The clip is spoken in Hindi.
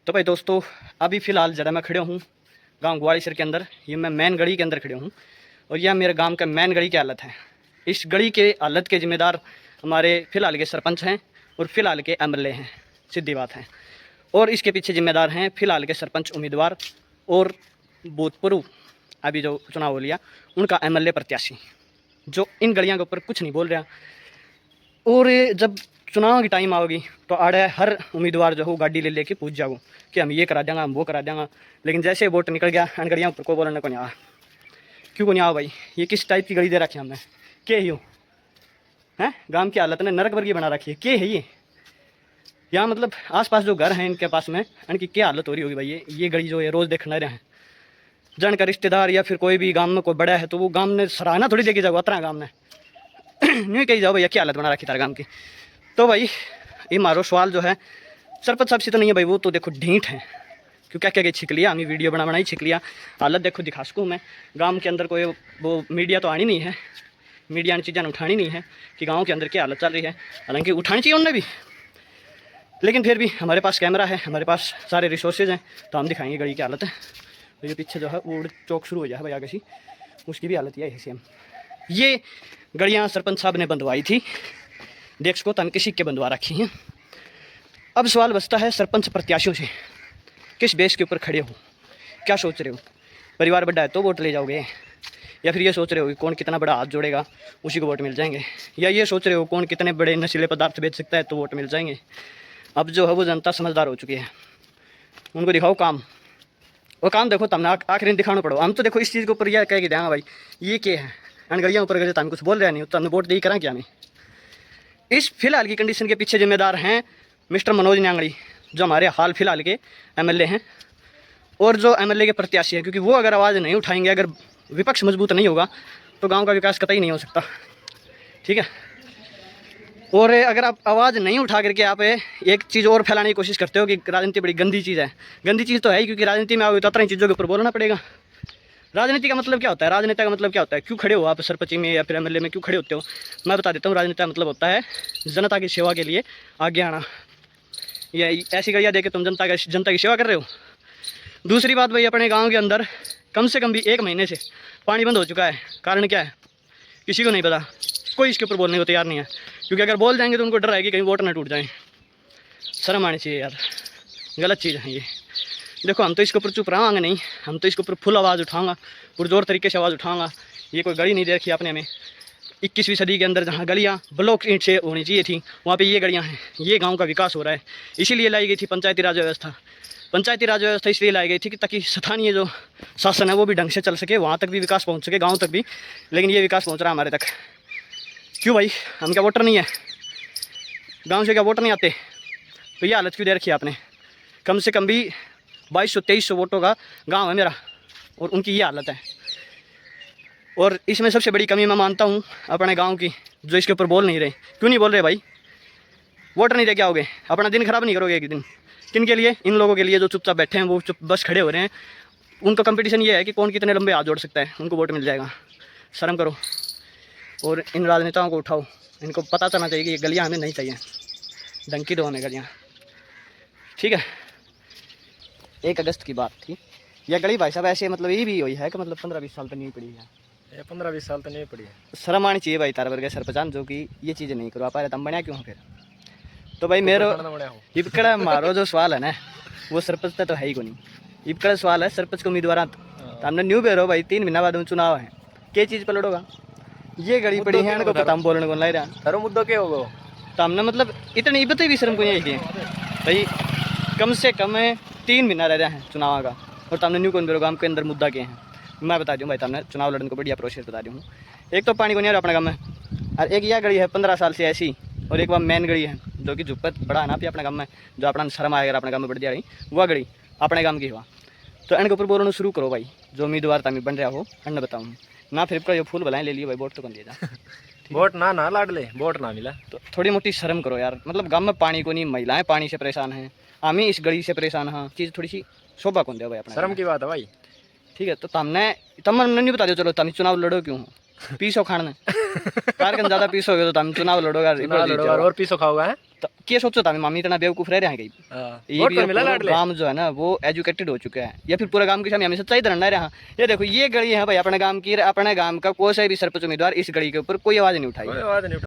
तो भाई दोस्तों, अभी फ़िलहाल ज़रा मैं खड़े हूँ गांव ग्वालियर के अंदर। ये मैं मैन गली के अंदर खड़े हूँ और यह मेरे गांव का मैन गली की हालत है। इस गली के हालत के ज़िम्मेदार हमारे फ़िलहाल के सरपंच हैं और फ़िलहाल के एमएलए हैं, सीधी बात है। और इसके पीछे ज़िम्मेदार हैं फ़िलहाल के सरपंच उम्मीदवार और भूतपूर्व अभी जो चुनाव हो लिया उनका एमएलए प्रत्याशी, जो इन गलियों के ऊपर कुछ नहीं बोल रहा। और जब चुनाव की टाइम आओगी तो आड़े हर उम्मीदवार जो हो गाड़ी ले लेके पूछ जाओ कि हम ये करा देंगे, हम वो करा देंगे। लेकिन जैसे वोट निकल गया अनगढ़ियाँ ऊपर को बोलने को नहीं आ। क्यों को नहीं आओ भाई? ये किस टाइप की गली दे रखी हमने? के ही हो हैं? गांव की हालत ने नरक वर्गी बना रखी है। के है ये? यहाँ मतलब आसपास जो घर हैं इनके पास में इनकी क्या हालत हो रही होगी भाई? ये गली जो है रोज़ देखने रहे हैं। जन का रिश्तेदार या फिर कोई भी गांव में कोई बड़ा है तो वो गांव ने सराहना थोड़ी देखी जाओ अतरा गांव ने नहीं कही जाओ भैया क्या हालत बना रखी तार गांव की। तो भाई ये मारो सवाल जो है सरपंच साहब से तो नहीं है भाई, वो तो देखो ढीठ है। क्यों क्या क्या छिक लिया, हमें वीडियो बना ही छिक लिया। हालत देखो दिखा सकूँ मैं। गांव के अंदर कोई वो मीडिया तो आनी नहीं है, मीडिया ने चीज़ें उठानी नहीं है कि गांव के अंदर क्या हालत चल रही है। हालांकि उठानी चाहिए उनने भी, लेकिन फिर भी हमारे पास कैमरा है, हमारे पास सारे रिसोर्सेज हैं तो हम दिखाएंगे गली की हालत है। तो ये पीछे जो है वो चौक शुरू हो जाए भाई आगे से, उसकी भी हालत यही है सेम। ये गलियाँ सरपंच साहब ने बंधवाई थी, देख सको तन किसी के बंधवा रखी हैं। अब सवाल बचता है सरपंच प्रत्याशियों से, किस बेस के ऊपर खड़े हो? क्या सोच रहे हो? परिवार बड़ा है तो वोट ले जाओगे, या फिर ये सोच रहे हो कि कौन कितना बड़ा हाथ जोड़ेगा उसी को वोट मिल जाएंगे, या ये सोच रहे हो कौन कितने बड़े नशीले पदार्थ बेच सकता है तो वोट मिल जाएंगे? अब जो है वो जनता समझदार हो चुकी है, उनको दिखाओ काम। वो काम देखो तमने आखिर दिखाना पड़ो। हम तो देखो इस चीज़ के ऊपर यह कह के देंगे भाई ये क्या है अनगढ़ियाँ ऊपर अगर तम कुछ बोल रहा नहीं तो हमने वोट दे करा क्या? हमें इस फिलहाल की कंडीशन के पीछे जिम्मेदार हैं मिस्टर मनोज न्यांगड़ी, जो हमारे हाल फिलहाल के एमएलए हैं और जो एमएलए के प्रत्याशी हैं। क्योंकि वो अगर आवाज़ नहीं उठाएंगे, अगर विपक्ष मजबूत नहीं होगा तो गांव का विकास कतई नहीं हो सकता, ठीक है। और अगर आप आवाज़ नहीं उठा करके आप एक चीज़ और फैलाने की कोशिश करते हो कि राजनीति बड़ी गंदी चीज़ है, गंदी चीज़ तो है ही, क्योंकि राजनीति में आओगे तो तरह चीज़ों के ऊपर बोलना पड़ेगा। राजनीति का मतलब क्या होता है? राजनेता का मतलब क्या होता है? क्यों खड़े हो आप सरपंची में या फिर एमएलए में, क्यों खड़े होते हो? मैं बता देता हूँ। राजनेता का मतलब होता है जनता की सेवा के लिए आगे आना। या ऐसी गलियाँ देके तुम जनता की सेवा कर रहे हो? दूसरी बात भाई, अपने गांव के अंदर कम से कम भी 1 महीने से पानी बंद हो चुका है। कारण क्या है किसी को नहीं पता, कोई इसके ऊपर बोलने को तैयार नहीं है। क्योंकि अगर बोल जाएंगे तो उनको डर है कि कहीं वोट ना टूट जाए। शर्म आनी चाहिए यार, गलत चीज़ है ये। देखो हम तो इसके ऊपर चुप रहांगे नहीं, हम तो इसके ऊपर फुल आवाज़ उठाऊंगा, पुरजोर तरीके से आवाज़ उठाऊंगा। ये कोई गली नहीं देखी आपने हमें। 21वीं सदी के अंदर जहाँ गलियाँ ब्लॉक ईंट से होनी चाहिए थी वहाँ पे ये गलियाँ हैं। ये गांव का विकास हो रहा है, इसीलिए लाई गई थी पंचायती राज व्यवस्था। पंचायती राज व्यवस्था इसलिए लाई गई थी कि ताकि स्थानीय जो शासन है वो भी ढंग से चल सके, वहाँ तक भी विकास पहुँच सके, गाँव तक भी। लेकिन ये विकास पहुँच रहा है हमारे तक। क्यों भाई? हम क्या वोटर नहीं है? गाँव से क्या वोटर नहीं आते? तो ये हालत क्यों दे रखी है आपने? कम से कम भी 2200-2300 वोटों का गांव है मेरा और उनकी ये हालत है। और इसमें सबसे बड़ी कमी मैं मानता हूँ अपने गांव की, जो इसके ऊपर बोल नहीं रहे। क्यों नहीं बोल रहे भाई? वोटर नहीं दे के आओगे, अपना दिन खराब नहीं करोगे एक दिन। किन के लिए? इन लोगों के लिए जो चुपचाप बैठे हैं, वो चुप बस खड़े हो रहे हैं। उनका कंपटीशन ये है कि कौन कितने लंबे हाथ जोड़ सकता है, उनको वोट मिल जाएगा। शर्म करो और इन राजनेताओं को उठाओ। इनको पता चलना चाहिए कि ये गलियाँ हमें नहीं चाहिए, डंकी दो हमें गलियाँ, ठीक है। 1 अगस्त की बात थी। यह गली भाई साहब ऐसे मतलब ये भी हुई है कि मतलब 15-20 साल तक नहीं पड़ी है। ये 15-20 साल तो नहीं पड़ी है। शर्म आनी चाहिए भाई तार वर्ग सरपंच जो कि ये चीज़ें नहीं करवा पा रहे। तम बनया क्यों फिर? तो भाई मेरे इबकड़ा मारो जो सवाल है ना, वो सरपंच तो है ही को नहीं। इबकड़ा सवाल है सरपंच को उम्मीदवार तो हमने न्यू बेरो भाई 3 महीना बाद चुनाव है, क्या चीज़ पर लड़ोगा? ये गली पड़ी है इनको पता, हम बोलने को लाई रहा थारो मुद्दा क्या होगा? तो हमने मतलब इतनी इबत भी शर्म को नहीं है भाई। कम से कम 3 महीना रह रहे हैं चुनाव का और तुमने न्यू कौन बेरो गाँव के अंदर मुद्दा क्या है? मैं बता दूँ भाई, तुमने चुनाव लड़ने को बढ़िया प्रोसेस बता दूँ। एक तो पानी को नहीं आ रहा अपने गाँव में, और एक यह गली है 15 साल से ऐसी, और एक वह मेन गली है जो कि झुप्पत बड़ा है ना अपने गाँव में, जो अपना शर्म आएगा अपने गाँव में बढ़ दिया रही, वह गली अपने गाँव की हुआ। तो इनके ऊपर बोलना शुरू करो भाई, जो उम्मीदवार तमी बन रहा हो अन्न बताऊँ ना। फिर का ये फूल भलाएं ले लिए भाई, वोट तो कौन दिया जा वोट ना ना लाड ले, वोट ना मिला तो थोड़ी मोटी शर्म करो यार। मतलब गाँव में पानी को नहीं, महिलाएं पानी से परेशान हैं, हम ही इस गली से परेशान हैं। चीज़ थोड़ी सी शोभा कौन दे भाई अपना? शर्म की बात है भाई, ठीक है। तो तुमने नहीं बता दो, चलो तुम चुनाव लड़ो क्यों हो? पीसो खाने कारकन ज़्यादा पीसोगे तो तुम चुनाव लड़ोगे और पीसो खाओगा है। तो क्या सोचो था मामी इतना बेवकूफ रह रहे हैं कहीं हाँ, ये वोट भी तो मिला पूरा लाडले। गांव जो है ना वो एजुकेटेड हो चुका है या फिर पूरा गांव के सामने हमें सच्चाई धरना रहा। ये देखो ये गली है भाई अपने गांव की, अपने गांव का कोई सा भी सरपंच उम्मीदवार इस गली के ऊपर कोई आवाज नहीं उठाई। कोई आवाज नहीं